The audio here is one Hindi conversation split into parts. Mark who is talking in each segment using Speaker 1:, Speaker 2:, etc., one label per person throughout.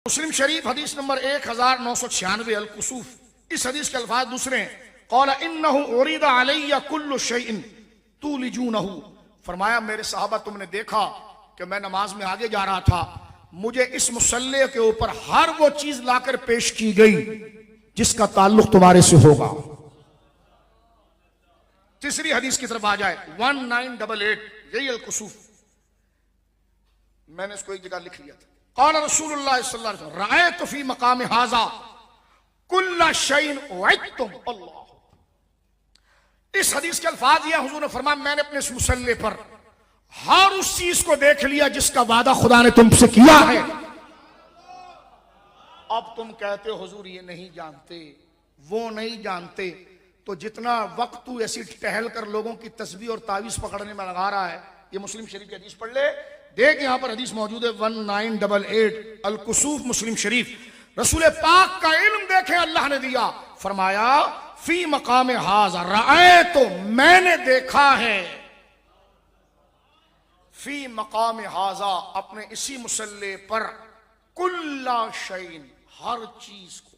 Speaker 1: मुस्लिम शरीफ हदीस नंबर 1996 अल कुसूफ। इस हदीस के अल्फाज दूसरे हैं, क़ाला इन्नहु उरीदा अलैया कुल्लु शैइन तुलिजूनहु। फरमाया मेरे साहबा तुमने देखा कि मैं नमाज में आगे जा रहा था, मुझे इस मुसल्ले के ऊपर हर वो चीज लाकर पेश की गई जिसका ताल्लुक तुम्हारे से होगा। तीसरी हदीस की तरफ आ जाए 1988, यही अल कुसूफ। मैंने इसको एक जगह लिख लिया था। क़ाला रसूलुल्लाह सल्लल्लाहु अलैहि वसल्लम रअयतु फी मकाम हाज़ा कुल्ला शैइन उइदतुम। अल्लाह। इस हदीस के अल्फाज ये हुजूर ने फरमाया मैंने अपने इस मुसल्ले पर हर उस चीज को देख लिया जिसका वादा खुदा ने तुमसे किया है। अब तुम कहते हो हुजूर ये नहीं जानते, वो नहीं जानते, तो जितना वक्त तू ऐसी टहल कर लोगों की तस्बीह और तावीज पकड़ने में लगा रहा है, ये मुस्लिम शरीफ की हदीस पढ़ ले। देख यहां पर हदीस मौजूद है 1988 अल कुसूफ मुस्लिम शरीफ। रसूल पाक का इल्म देखे अल्लाह ने दिया। फरमाया फी मकाम हाज़ा रअय, तो मैंने देखा है, फी मकाम हाज़ा अपने इसी मुसल्ले पर, कुल्ला शैइन हर चीज को,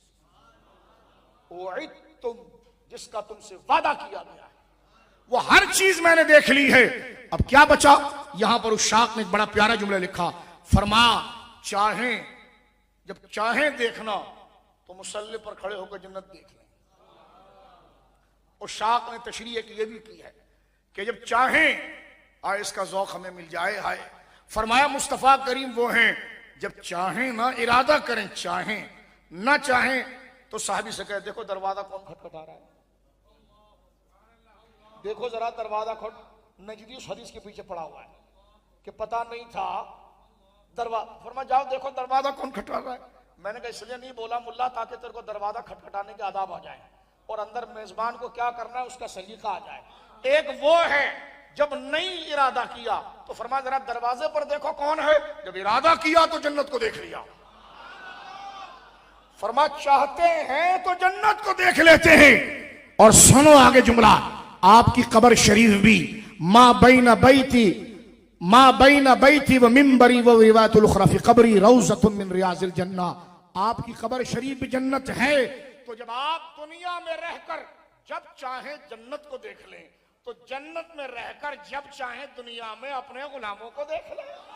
Speaker 1: उइदतुम जिसका तुमसे वादा किया गया है, वो हर चीज मैंने देख ली है। अब क्या बचा? यहां पर उस शाख ने एक बड़ा प्यारा जुमला लिखा, फरमा चाहें, जब चाहें देखना तो मुसल्ले पर खड़े होकर जन्नत देख लें। और शाख ने तशरीह की यह भी की है कि जब चाहें आए इसका ज़ौक़ हमें मिल जाए। हाय फरमाया मुस्तफ़ा करीम वो हैं जब चाहें ना इरादा करें, चाहें ना चाहें तो साहबी से कहे देखो दरवाजा कौन खटखटा रहा है, देखो जरा दरवाजा खोल। नजदी उस हदीस के पीछे पड़ा हुआ है कि पता नहीं था दरवाजा। फरमा जाओ देखो दरवाजा कौन खटखटा रहा है। मैंने कहा इसलिए नहीं बोला मुल्ला ताकि तेरे को दरवाजा खटखटाने के आदाब आ जाए और अंदर मेजबान को क्या करना है उसका सलीका आ जाए। एक वो है जब नहीं इरादा किया तो फरमा जरा दरवाजे पर देखो कौन है, जब इरादा किया तो जन्नत को देख लिया। फरमा चाहते हैं तो जन्नत को देख लेते हैं। और सुनो आगे जुमला, आपकी कब्र शरीफ भी माँ बैना बैती व मिंबरी व रिवायतुल उखरा फी कब्री रौज़तुम मिन रियाज़िल जन्ना। आपकी कब्र शरीफ भी जन्नत है। तो जब आप दुनिया में रहकर जब चाहे जन्नत को देख लें, तो जन्नत में रहकर जब चाहे दुनिया में अपने गुलामों को देख लें।